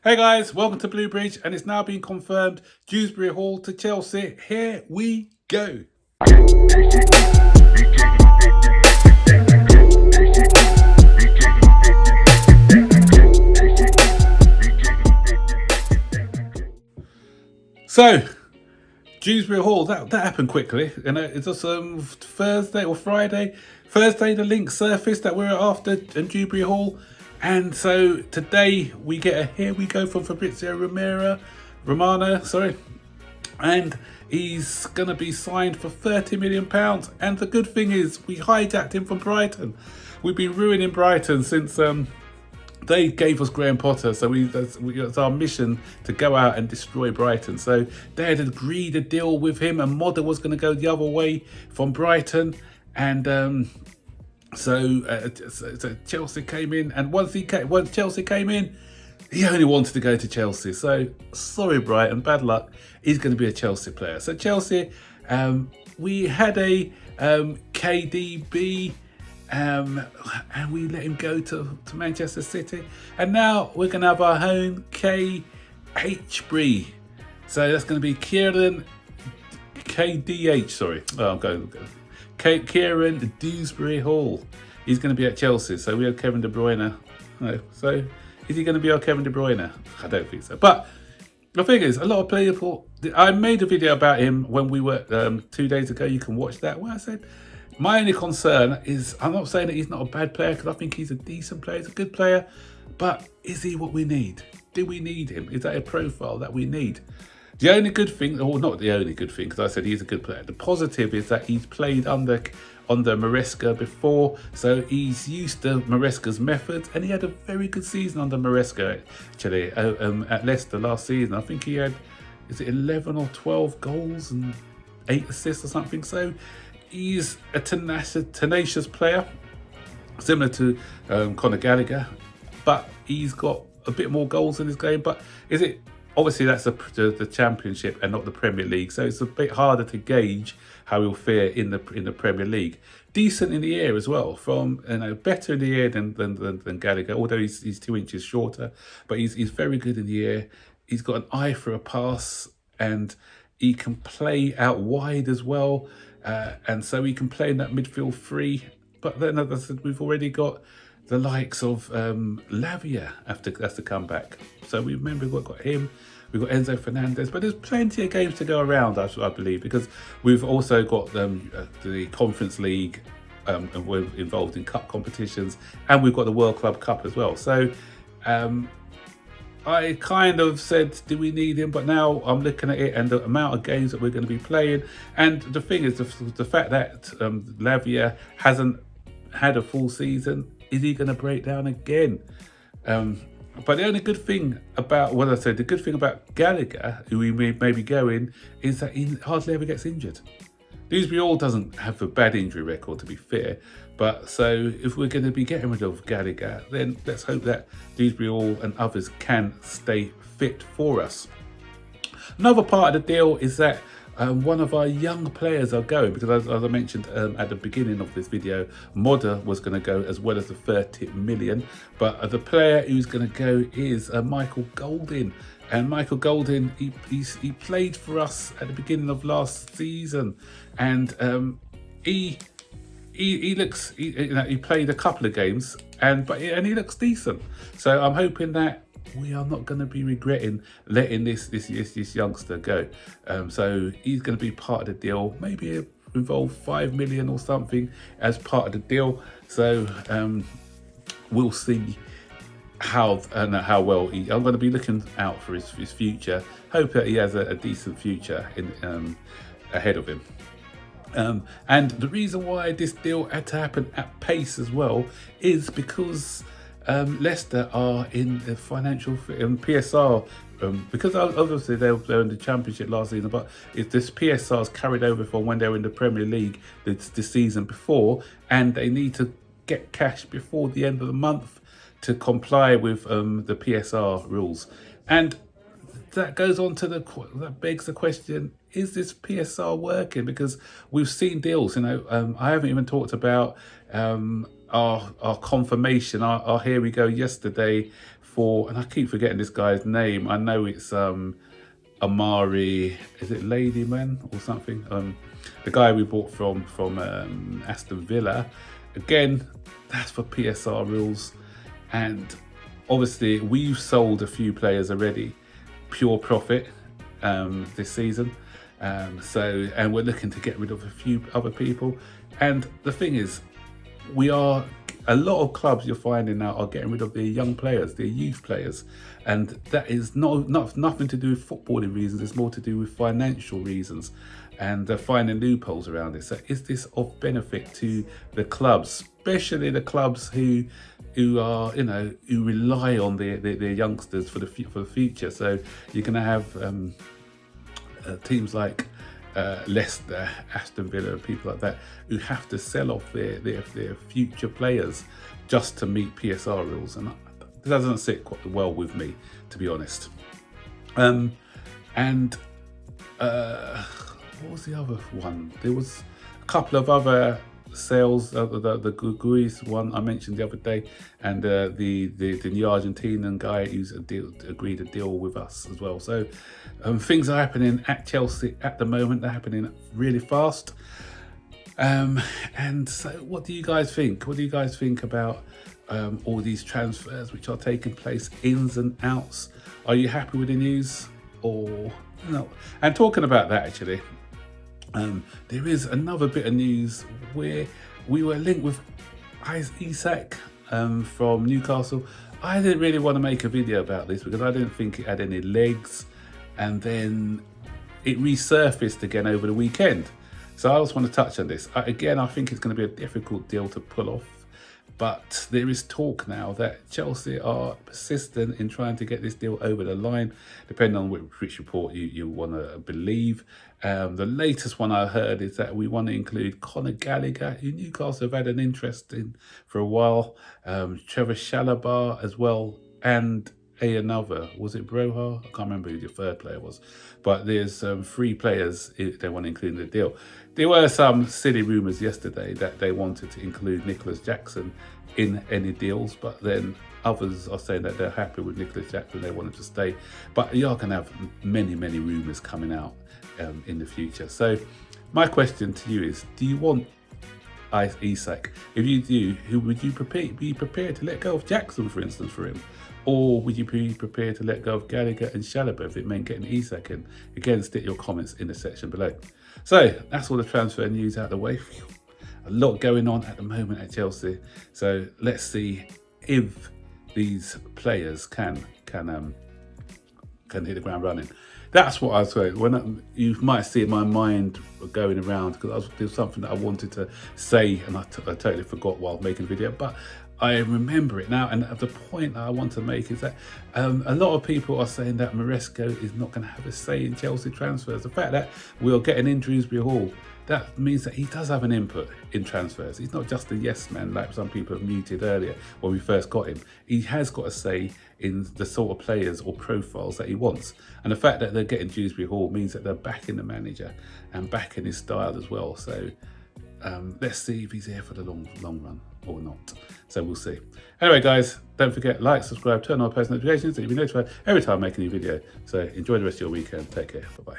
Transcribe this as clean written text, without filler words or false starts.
Hey guys, welcome to Blue Bridge, and it's now been confirmed Dewsbury-Hall to Chelsea. Here we go. So, Dewsbury-Hall, that happened quickly. You know, it's just Thursday or Friday. Thursday, the link surfaced that we're after in Dewsbury-Hall. And so today we get a here we go from Fabrizio Romano, and he's going to be signed for £30 million. And the good thing is we hijacked him from Brighton. We've been ruining Brighton since they gave us Graham Potter, so it's our mission to go out and destroy Brighton. So they had agreed a deal with him, and Modder was going to go the other way from Brighton. And so Chelsea came in, and once Chelsea came in, he only wanted to go to Chelsea. So sorry, Brighton, bad luck. He's going to be a Chelsea player. So Chelsea, we had a KDB, and we let him go to Manchester City, and now we're going to have our own KHB. So that's going to be Kiernan KDH. Sorry, I'm going. Kiernan Dewsbury-Hall. He's going to be at Chelsea. So we have Kevin De Bruyne. No. So is he going to be our Kevin De Bruyne? I don't think so. But the thing is, a lot of people. I made a video about him when we were 2 days ago. You can watch that. Where I said my only concern is, I'm not saying that he's not a bad player, because I think he's a decent player. He's a good player. But is he what we need? Do we need him? Is that a profile that we need? The only good thing, or not the only good thing, because I said he's a good player. The positive is that he's played under Maresca before, so he's used to Maresca's methods, and he had a very good season under Maresca, actually, at Leicester last season. I think he had, 11 or 12 goals and 8 assists or something. So he's a tenacious player, similar to Conor Gallagher, but he's got a bit more goals in his game. But is it? Obviously, that's the Championship and not the Premier League, so it's a bit harder to gauge how he'll fare in the Premier League. Decent in the air as well, better in the air than Gallagher, although he's 2 inches shorter, but he's very good in the air. He's got an eye for a pass, and he can play out wide as well, and so he can play in that midfield three. But then, as I said, we've already got the likes of Lavia has to come back. So we've got him, we've got Enzo Fernandez, but there's plenty of games to go around, I believe, because we've also got the Conference League, and we're involved in cup competitions, and we've got the World Club Cup as well. So I kind of said, do we need him? But now I'm looking at it and the amount of games that we're going to be playing. And the thing is, the fact that Lavia hasn't had a full season, is he going to break down again? But the only good thing about the good thing about Gallagher, who we may be going, is that he hardly ever gets injured. Dewsbury-Hall doesn't have a bad injury record, to be fair. But so if we're going to be getting rid of Gallagher, then let's hope that Dewsbury-Hall and others can stay fit for us. Another part of the deal is that one of our young players are going, because as I mentioned at the beginning of this video, Modder was going to go as well as the 30 million. But the player who's going to go is Michael Golding. And Michael Golding, he played for us at the beginning of last season, and he played a couple of games, and he looks decent. So I'm hoping that we are not going to be regretting letting this youngster go. So he's going to be part of the deal, maybe involve 5 million or something as part of the deal. So we'll see how well I'm going to be looking out for his future. Hope that he has a decent future ahead of him. And the reason why this deal had to happen at pace as well is because Leicester are in the financial PSR, because obviously they were in the Championship last season, but if this PSR is carried over from when they were in the Premier League the season before, and they need to get cash before the end of the month to comply with the PSR rules. And that goes on to that begs the question: is this PSR working? Because we've seen deals. I haven't even talked about our confirmation. Our here we go yesterday for, and I keep forgetting this guy's name. I know it's Amari, is it Ladyman or something? The guy we bought from Aston Villa. Again, that's for PSR rules, and obviously we've sold a few players already, pure profit this season. And we're looking to get rid of a few other people. And the thing is, a lot of clubs you're finding now are getting rid of their young players, their youth players, and that is nothing to do with footballing reasons. It's more to do with financial reasons, and finding loopholes around it. So, is this of benefit to the clubs, especially the clubs who are who rely on their youngsters for the future? So you're going to have teams like Leicester, Aston Villa, and people like that who have to sell off their future players just to meet PSR rules, and it doesn't sit quite well with me, to be honest. What was the other one? There was a couple of other sales, the Guguis one I mentioned the other day, and the new Argentinian guy who's agreed a deal with us as well. So things are happening at Chelsea at the moment. They're happening really fast. And so what do you guys think? What do you guys think about all these transfers which are taking place, ins and outs? Are you happy with the news or no? And talking about that, actually, there is another bit of news where we were linked with Isak from Newcastle. I didn't really want to make a video about this because I didn't think it had any legs, and then it resurfaced again over the weekend. So I just want to touch on this. Again, I think it's going to be a difficult deal to pull off, but there is talk now that Chelsea are persistent in trying to get this deal over the line, depending on which report you want to believe. The latest one I heard is that we want to include Conor Gallagher, who Newcastle have had an interest in for a while, Trevor Chalobah as well, and another, was it Broha? I can't remember who the third player was, but there's 3 players they want to include in the deal. There were some silly rumours yesterday that they wanted to include Nicholas Jackson in any deals, but then others are saying that they're happy with Nicholas Jackson, they want him to stay. But you are going to have many rumours coming out in the future. So my question to you is, do you want Isak? If you do, who would you be prepared to let go of Jackson, for instance, for him? Or would you be prepared to let go of Gallagher and Chalobah if it meant getting Isak in? Again, stick your comments in the section below. So that's all the transfer news out of the way. A lot going on at the moment at Chelsea. So let's see if these players can hit the ground running. That's what I was saying. You might see my mind going around because there was something that I wanted to say and I totally forgot while making the video, but I remember it now. And the point that I want to make is that a lot of people are saying that Maresco is not going to have a say in Chelsea transfers. The fact that we're getting in Dewsbury-Hall, that means that he does have an input in transfers. He's not just a yes man like some people have muted earlier when we first got him. He has got a say in the sort of players or profiles that he wants. And the fact that they're getting Dewsbury-Hall means that they're backing the manager and backing his style as well. So let's see if he's here for the long run or not. So we'll see. Anyway, guys, don't forget, like, subscribe, turn on post notifications so you'll be notified every time I make a new video. So enjoy the rest of your weekend. Take care. Bye-bye.